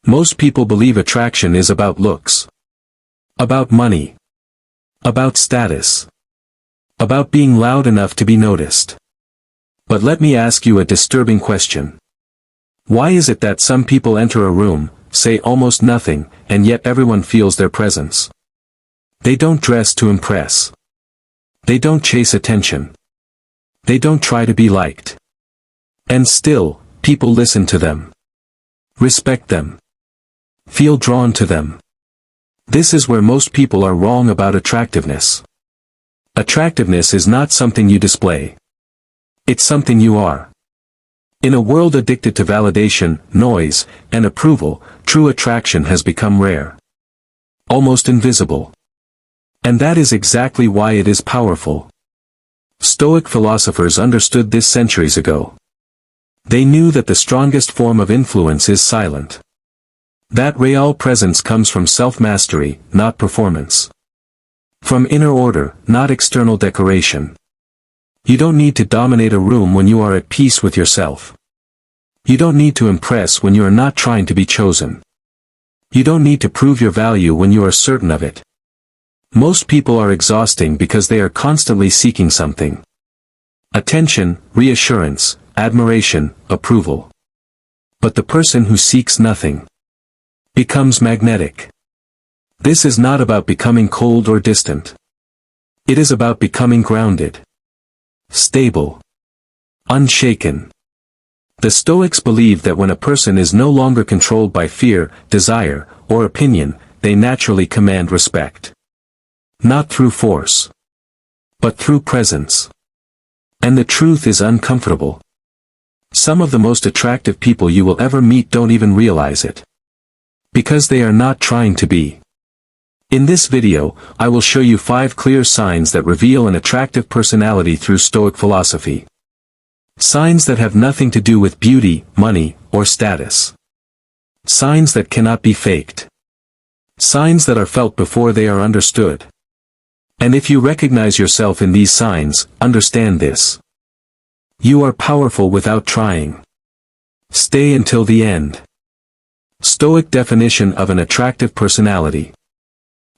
Most people believe attraction is about looks, about money, about status, about being loud enough to be noticed. But let me ask you a disturbing question. Why is it that some people enter a room, say almost nothing, and yet everyone feels their presence? They don't dress to impress. They don't chase attention. They don't try to be liked. And still, people listen to them, respect them, feel drawn to them. This is where most people are wrong about attractiveness. Attractiveness is not something you display. It's something you are. In a world addicted to validation, noise, and approval, true attraction has become rare. Almost invisible. And that is exactly why it is powerful. Stoic philosophers understood this centuries ago. They knew that the strongest form of influence is silent. That real presence comes from self-mastery, not performance. From inner order, not external decoration. You don't need to dominate a room when you are at peace with yourself. You don't need to impress when you are not trying to be chosen. You don't need to prove your value when you are certain of it. Most people are exhausting because they are constantly seeking something. Attention, reassurance, admiration, approval. But the person who seeks nothing becomes magnetic. This is not about becoming cold or distant. It is about becoming grounded, stable, unshaken. The Stoics believed that when a person is no longer controlled by fear, desire, or opinion, they naturally command respect. Not through force, but through presence. And the truth is uncomfortable. Some of the most attractive people you will ever meet don't even realize it. Because they are not trying to be. In this video, I will show you 5 clear signs that reveal an attractive personality through Stoic philosophy. Signs that have nothing to do with beauty, money, or status. Signs that cannot be faked. Signs that are felt before they are understood. And if you recognize yourself in these signs, understand this. You are powerful without trying. Stay until the end. Stoic definition of an attractive personality.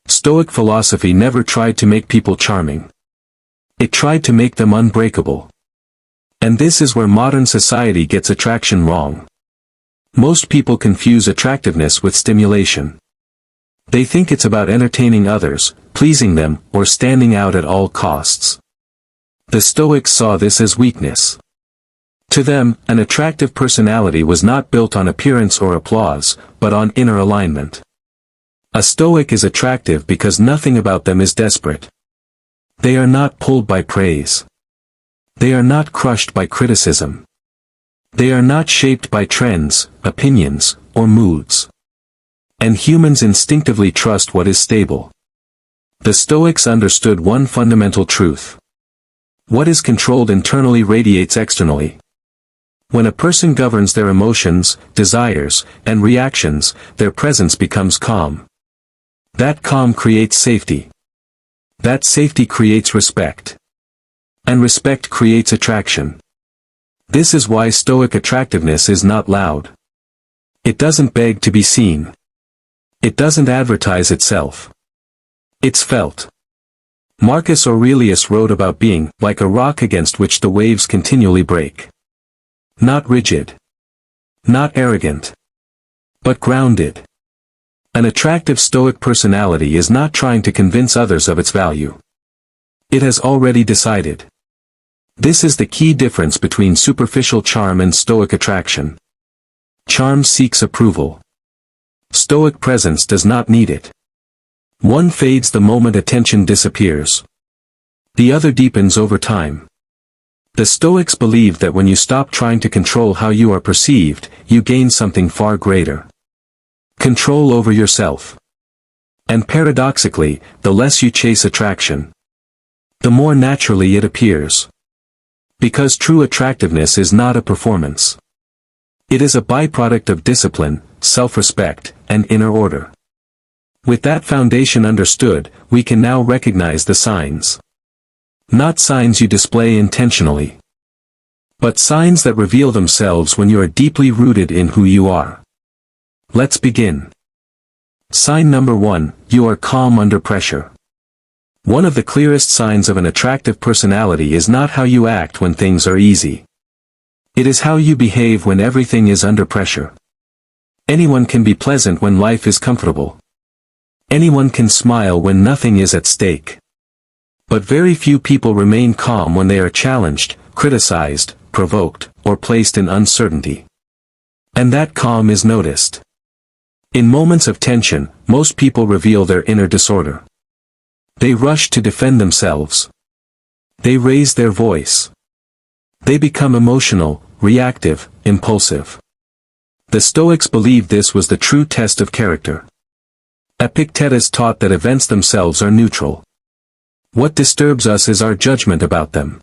Stoic philosophy never tried to make people charming. It tried to make them unbreakable. And this is where modern society gets attraction wrong. Most people confuse attractiveness with stimulation. They think it's about entertaining others, pleasing them, or standing out at all costs. The Stoics saw this as weakness. To them, an attractive personality was not built on appearance or applause, but on inner alignment. A Stoic is attractive because nothing about them is desperate. They are not pulled by praise. They are not crushed by criticism. They are not shaped by trends, opinions, or moods. And humans instinctively trust what is stable. The Stoics understood one fundamental truth. What is controlled internally radiates externally. When a person governs their emotions, desires, and reactions, their presence becomes calm. That calm creates safety. That safety creates respect. And respect creates attraction. This is why Stoic attractiveness is not loud. It doesn't beg to be seen. It doesn't advertise itself. It's felt. Marcus Aurelius wrote about being like a rock against which the waves continually break. Not rigid. Not arrogant. But grounded. An attractive Stoic personality is not trying to convince others of its value. It has already decided. This is the key difference between superficial charm and Stoic attraction. Charm seeks approval. Stoic presence does not need it. One fades the moment attention disappears. The other deepens over time. The Stoics believe that when you stop trying to control how you are perceived, you gain something far greater. Control over yourself. And paradoxically, the less you chase attraction, the more naturally it appears. Because true attractiveness is not a performance. It is a byproduct of discipline, self-respect, and inner order. With that foundation understood, we can now recognize the signs. Not signs you display intentionally, but signs that reveal themselves when you are deeply rooted in who you are. Let's begin. Sign number 1, you are calm under pressure. One of the clearest signs of an attractive personality is not how you act when things are easy. It is how you behave when everything is under pressure. Anyone can be pleasant when life is comfortable. Anyone can smile when nothing is at stake. But very few people remain calm when they are challenged, criticized, provoked, or placed in uncertainty. And that calm is noticed. In moments of tension, most people reveal their inner disorder. They rush to defend themselves. They raise their voice. They become emotional, reactive, impulsive. The Stoics believed this was the true test of character. Epictetus taught that events themselves are neutral. What disturbs us is our judgment about them.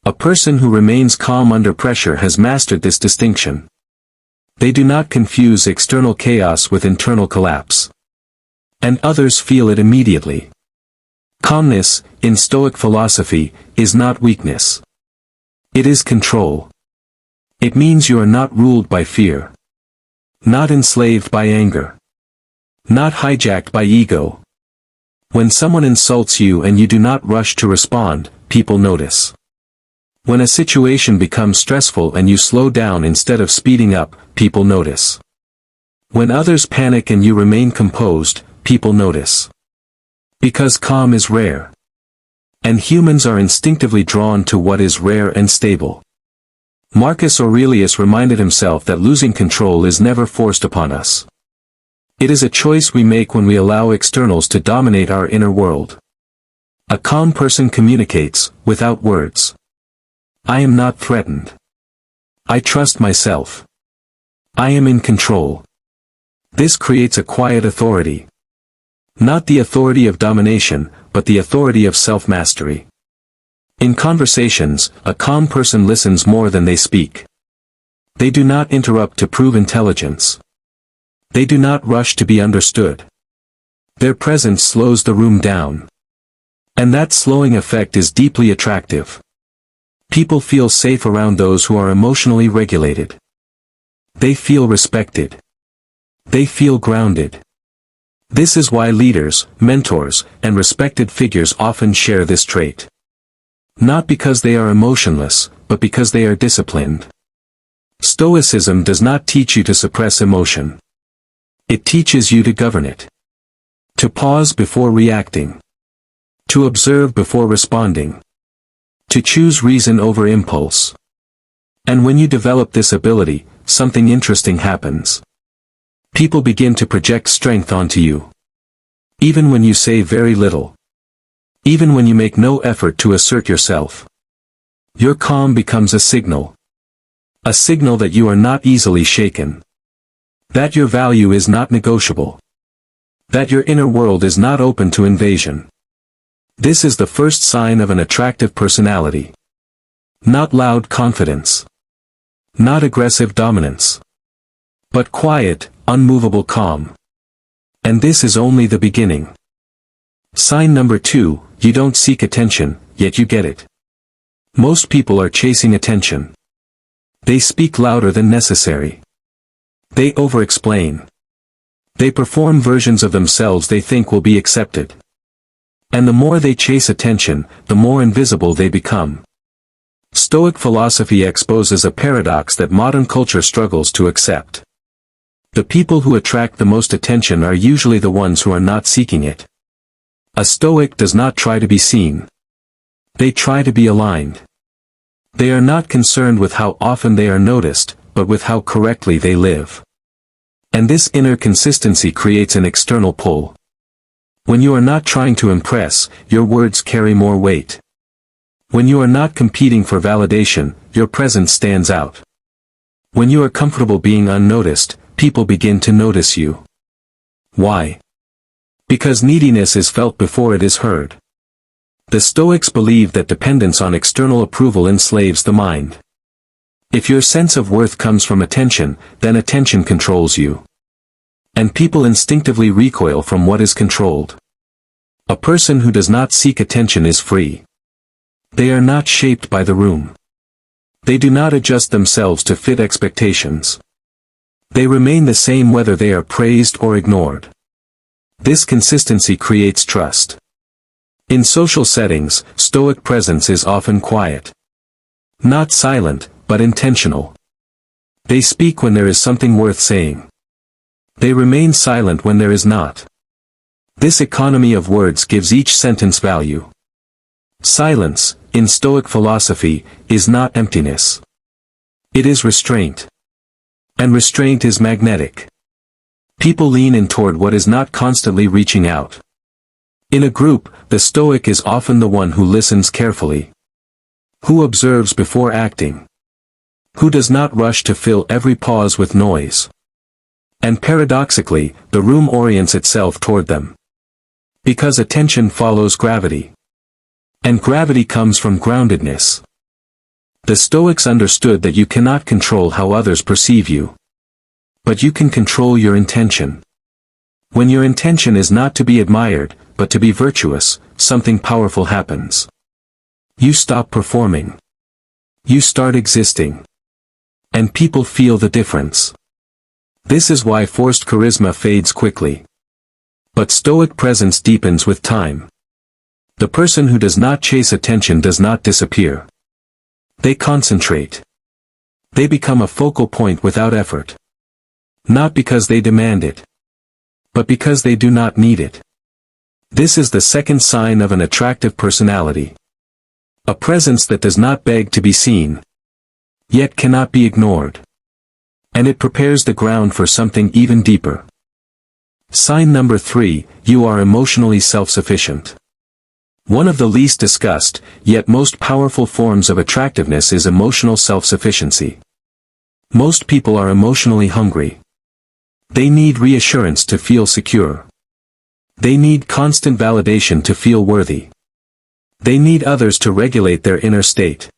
A person who remains calm under pressure has mastered this distinction. They do not confuse external chaos with internal collapse. And others feel it immediately. Calmness, in Stoic philosophy, is not weakness. It is control. It means you are not ruled by fear. Not enslaved by anger. Not hijacked by ego. When someone insults you and you do not rush to respond, people notice. When a situation becomes stressful and you slow down instead of speeding up, people notice. When others panic and you remain composed, people notice. Because calm is rare. And humans are instinctively drawn to what is rare and stable. Marcus Aurelius reminded himself that losing control is never forced upon us. It is a choice we make when we allow externals to dominate our inner world. A calm person communicates, without words. I am not threatened. I trust myself. I am in control. This creates a quiet authority. Not the authority of domination, but the authority of self-mastery. In conversations, a calm person listens more than they speak. They do not interrupt to prove intelligence. They do not rush to be understood. Their presence slows the room down. And that slowing effect is deeply attractive. People feel safe around those who are emotionally regulated. They feel respected. They feel grounded. This is why leaders, mentors, and respected figures often share this trait. Not because they are emotionless, but because they are disciplined. Stoicism does not teach you to suppress emotion. It teaches you to govern it. To pause before reacting. To observe before responding. To choose reason over impulse. And when you develop this ability, something interesting happens. People begin to project strength onto you. Even when you say very little. Even when you make no effort to assert yourself. Your calm becomes a signal. A signal that you are not easily shaken. That your value is not negotiable. That your inner world is not open to invasion. This is the first sign of an attractive personality. Not loud confidence. Not aggressive dominance. But quiet, unmovable calm. And this is only the beginning. Sign number 2, you don't seek attention, yet you get it. Most people are chasing attention. They speak louder than necessary. They over-explain. They perform versions of themselves they think will be accepted. And the more they chase attention, the more invisible they become. Stoic philosophy exposes a paradox that modern culture struggles to accept. The people who attract the most attention are usually the ones who are not seeking it. A Stoic does not try to be seen. They try to be aligned. They are not concerned with how often they are noticed, but with how correctly they live. And this inner consistency creates an external pull. When you are not trying to impress, your words carry more weight. When you are not competing for validation, your presence stands out. When you are comfortable being unnoticed, people begin to notice you. Why? Because neediness is felt before it is heard. The Stoics believe that dependence on external approval enslaves the mind. If your sense of worth comes from attention, then attention controls you. And people instinctively recoil from what is controlled. A person who does not seek attention is free. They are not shaped by the room. They do not adjust themselves to fit expectations. They remain the same whether they are praised or ignored. This consistency creates trust. In social settings, Stoic presence is often quiet. Not silent, but intentional. They speak when there is something worth saying. They remain silent when there is not. This economy of words gives each sentence value. Silence, in Stoic philosophy, is not emptiness. It is restraint. And restraint is magnetic. People lean in toward what is not constantly reaching out. In a group, the Stoic is often the one who listens carefully. Who observes before acting. Who does not rush to fill every pause with noise. And paradoxically, the room orients itself toward them. Because attention follows gravity. And gravity comes from groundedness. The Stoics understood that you cannot control how others perceive you. But you can control your intention. When your intention is not to be admired, but to be virtuous, something powerful happens. You stop performing. You start existing. And people feel the difference. This is why forced charisma fades quickly. But Stoic presence deepens with time. The person who does not chase attention does not disappear. They concentrate. They become a focal point without effort. Not because they demand it, but because they do not need it. This is the second sign of an attractive personality. A presence that does not beg to be seen, yet cannot be ignored. And it prepares the ground for something even deeper. Sign number 3, you are emotionally self-sufficient. One of the least discussed, yet most powerful forms of attractiveness is emotional self-sufficiency. Most people are emotionally hungry. They need reassurance to feel secure. They need constant validation to feel worthy. They need others to regulate their inner state.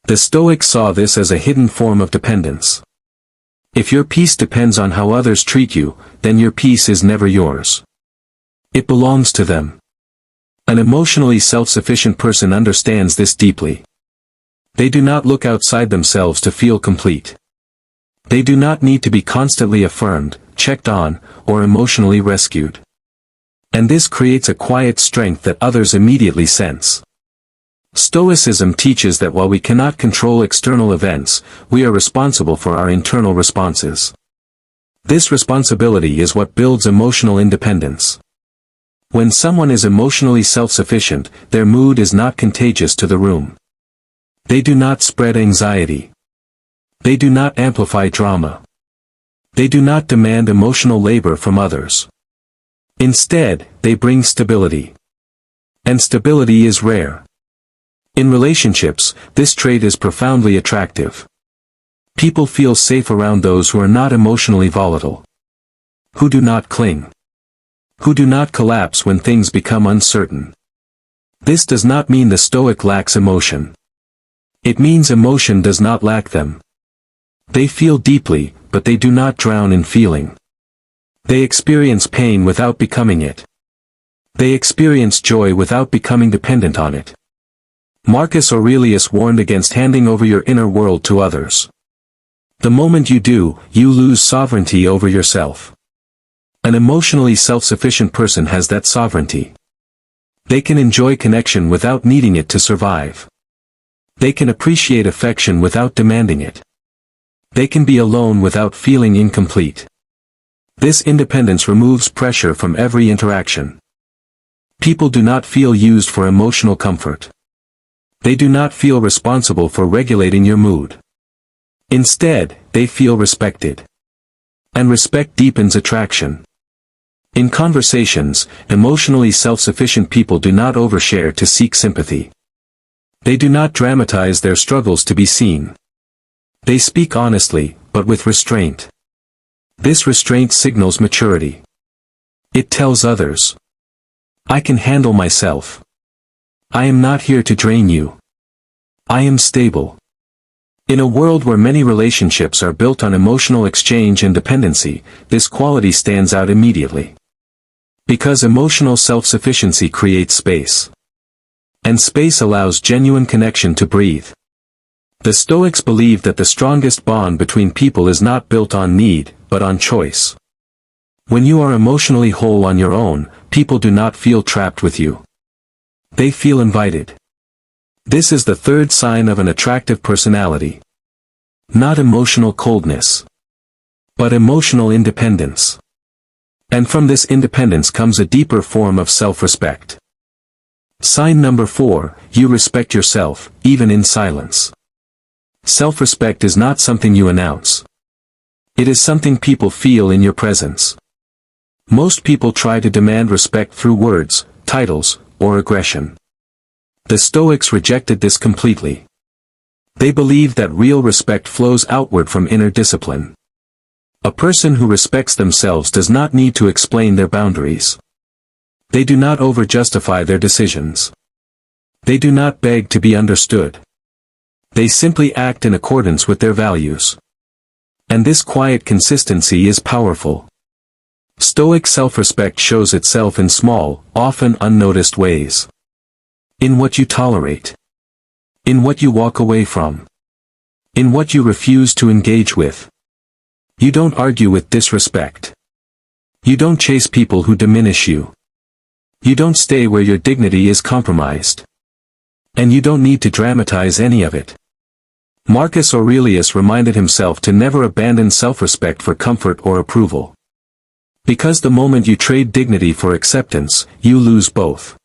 The Stoics saw this as a hidden form of dependence. If your peace depends on how others treat you, then your peace is never yours. It belongs to them. An emotionally self-sufficient person understands this deeply. They do not look outside themselves to feel complete. They do not need to be constantly affirmed, checked on, or emotionally rescued. And this creates a quiet strength that others immediately sense. Stoicism teaches that while we cannot control external events, we are responsible for our internal responses. This responsibility is what builds emotional independence. When someone is emotionally self-sufficient, their mood is not contagious to the room. They do not spread anxiety. They do not amplify drama. They do not demand emotional labor from others. Instead, they bring stability. And stability is rare. In relationships, this trait is profoundly attractive. People feel safe around those who are not emotionally volatile. Who do not cling. Who do not collapse when things become uncertain. This does not mean the Stoic lacks emotion. It means emotion does not lack them. They feel deeply, but they do not drown in feeling. They experience pain without becoming it. They experience joy without becoming dependent on it. Marcus Aurelius warned against handing over your inner world to others. The moment you do, you lose sovereignty over yourself. An emotionally self-sufficient person has that sovereignty. They can enjoy connection without needing it to survive. They can appreciate affection without demanding it. They can be alone without feeling incomplete. This independence removes pressure from every interaction. People do not feel used for emotional comfort. They do not feel responsible for regulating your mood. Instead, they feel respected. And respect deepens attraction. In conversations, emotionally self-sufficient people do not overshare to seek sympathy. They do not dramatize their struggles to be seen. They speak honestly, but with restraint. This restraint signals maturity. It tells others, I can handle myself. I am not here to drain you. I am stable. In a world where many relationships are built on emotional exchange and dependency, this quality stands out immediately. Because emotional self-sufficiency creates space. And space allows genuine connection to breathe. The Stoics believe that the strongest bond between people is not built on need, but on choice. When you are emotionally whole on your own, people do not feel trapped with you. They feel invited. This is the third sign of an attractive personality. Not emotional coldness, but emotional independence. And from this independence comes a deeper form of self-respect. Sign number 4, you respect yourself, even in silence. Self-respect is not something you announce. It is something people feel in your presence. Most people try to demand respect through words, titles, or aggression. The Stoics rejected this completely. They believe that real respect flows outward from inner discipline. A person who respects themselves does not need to explain their boundaries. They do not over-justify their decisions. They do not beg to be understood. They simply act in accordance with their values. And this quiet consistency is powerful. Stoic self-respect shows itself in small, often unnoticed ways. In what you tolerate. In what you walk away from. In what you refuse to engage with. You don't argue with disrespect. You don't chase people who diminish you. You don't stay where your dignity is compromised. And you don't need to dramatize any of it. Marcus Aurelius reminded himself to never abandon self-respect for comfort or approval. Because the moment you trade dignity for acceptance, you lose both.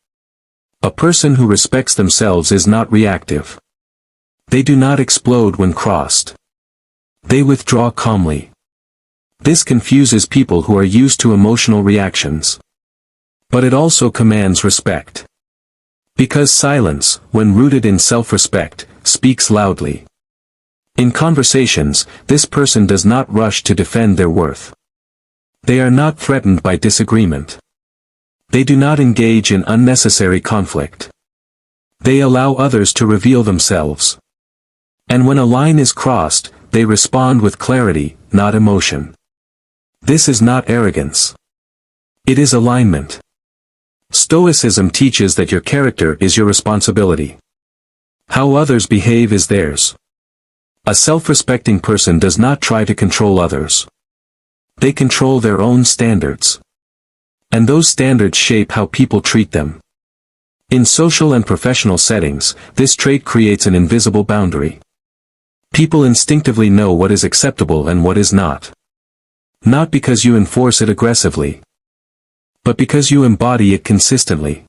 A person who respects themselves is not reactive. They do not explode when crossed. They withdraw calmly. This confuses people who are used to emotional reactions. But it also commands respect. Because silence, when rooted in self-respect, speaks loudly. In conversations, this person does not rush to defend their worth. They are not threatened by disagreement. They do not engage in unnecessary conflict. They allow others to reveal themselves. And when a line is crossed, they respond with clarity, not emotion. This is not arrogance. It is alignment. Stoicism teaches that your character is your responsibility. How others behave is theirs. A self-respecting person does not try to control others. They control their own standards. And those standards shape how people treat them. In social and professional settings, this trait creates an invisible boundary. People instinctively know what is acceptable and what is not. Not because you enforce it aggressively, but because you embody it consistently.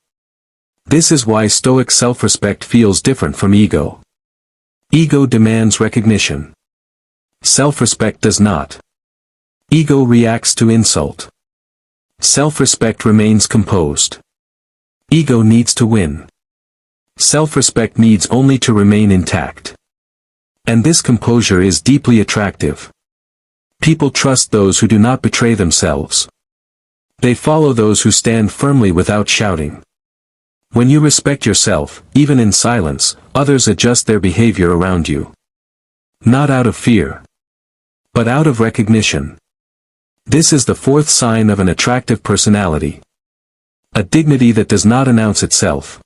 This is why Stoic self-respect feels different from ego. Ego demands recognition. Self-respect does not. Ego reacts to insult. Self-respect remains composed. Ego needs to win. Self-respect needs only to remain intact. And this composure is deeply attractive. People trust those who do not betray themselves. They follow those who stand firmly without shouting. When you respect yourself, even in silence, others adjust their behavior around you. Not out of fear, but out of recognition. This is the fourth sign of an attractive personality. A dignity that does not announce itself,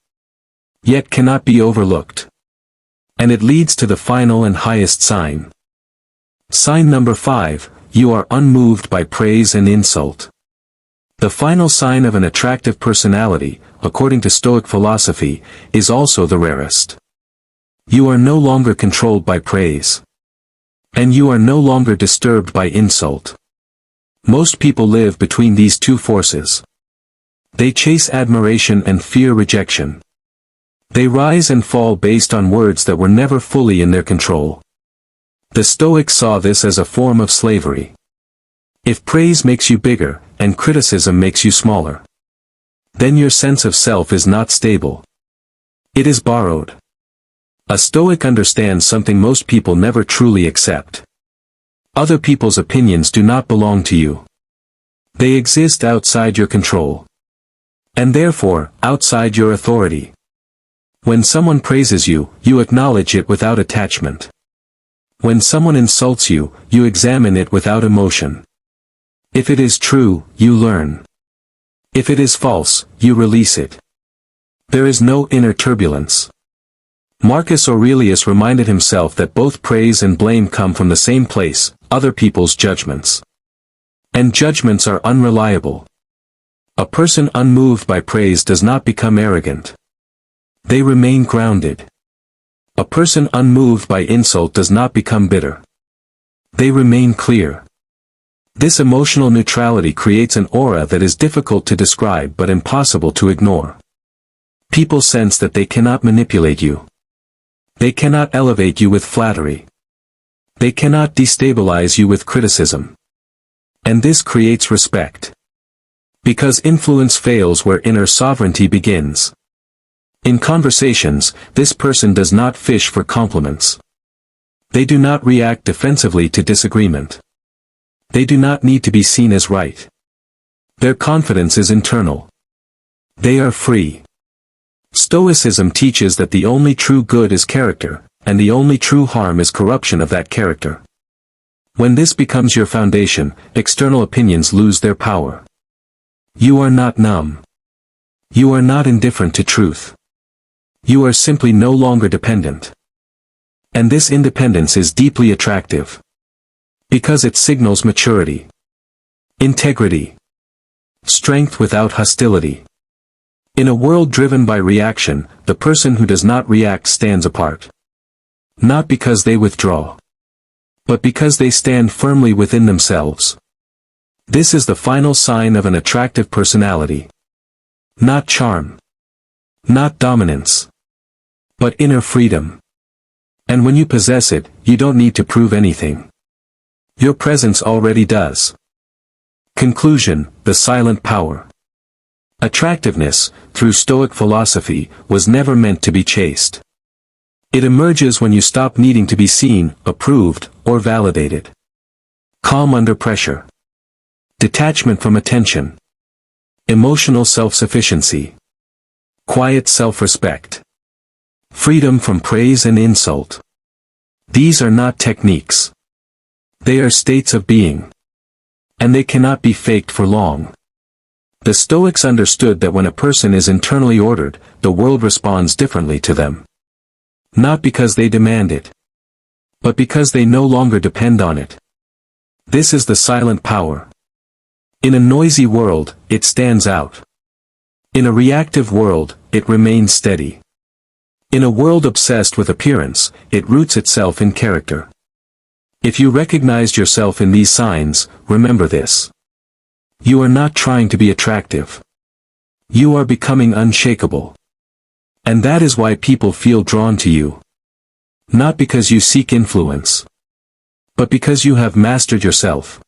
yet cannot be overlooked. And it leads to the final and highest sign. Sign number 5, you are unmoved by praise and insult. The final sign of an attractive personality, according to Stoic philosophy, is also the rarest. You are no longer controlled by praise. And you are no longer disturbed by insult. Most people live between these two forces. They chase admiration and fear rejection. They rise and fall based on words that were never fully in their control. The Stoics saw this as a form of slavery. If praise makes you bigger, and criticism makes you smaller, then your sense of self is not stable. It is borrowed. A Stoic understands something most people never truly accept. Other people's opinions do not belong to you. They exist outside your control. And therefore, outside your authority. When someone praises you, you acknowledge it without attachment. When someone insults you, you examine it without emotion. If it is true, you learn. If it is false, you release it. There is no inner turbulence. Marcus Aurelius reminded himself that both praise and blame come from the same place, other people's judgments. And judgments are unreliable. A person unmoved by praise does not become arrogant. They remain grounded. A person unmoved by insult does not become bitter. They remain clear. This emotional neutrality creates an aura that is difficult to describe but impossible to ignore. People sense that they cannot manipulate you. They cannot elevate you with flattery. They cannot destabilize you with criticism. And this creates respect. Because influence fails where inner sovereignty begins. In conversations, this person does not fish for compliments. They do not react defensively to disagreement. They do not need to be seen as right. Their confidence is internal. They are free. Stoicism teaches that the only true good is character, and the only true harm is corruption of that character. When this becomes your foundation, external opinions lose their power. You are not numb. You are not indifferent to truth. You are simply no longer dependent. And this independence is deeply attractive. Because it signals maturity, integrity, strength without hostility. In a world driven by reaction, the person who does not react stands apart. Not because they withdraw, but because they stand firmly within themselves. This is the final sign of an attractive personality. Not charm. Not dominance. But inner freedom. And when you possess it, you don't need to prove anything. Your presence already does. Conclusion: the silent power. Attractiveness, through Stoic philosophy, was never meant to be chased. It emerges when you stop needing to be seen, approved, or validated. Calm under pressure. Detachment from attention. Emotional self-sufficiency. Quiet self-respect. Freedom from praise and insult. These are not techniques. They are states of being. And they cannot be faked for long. The Stoics understood that when a person is internally ordered, the world responds differently to them. Not because they demand it, but because they no longer depend on it. This is the silent power. In a noisy world, it stands out. In a reactive world, it remains steady. In a world obsessed with appearance, it roots itself in character. If you recognized yourself in these signs, remember this. You are not trying to be attractive. You are becoming unshakable. And that is why people feel drawn to you. Not because you seek influence, but because you have mastered yourself.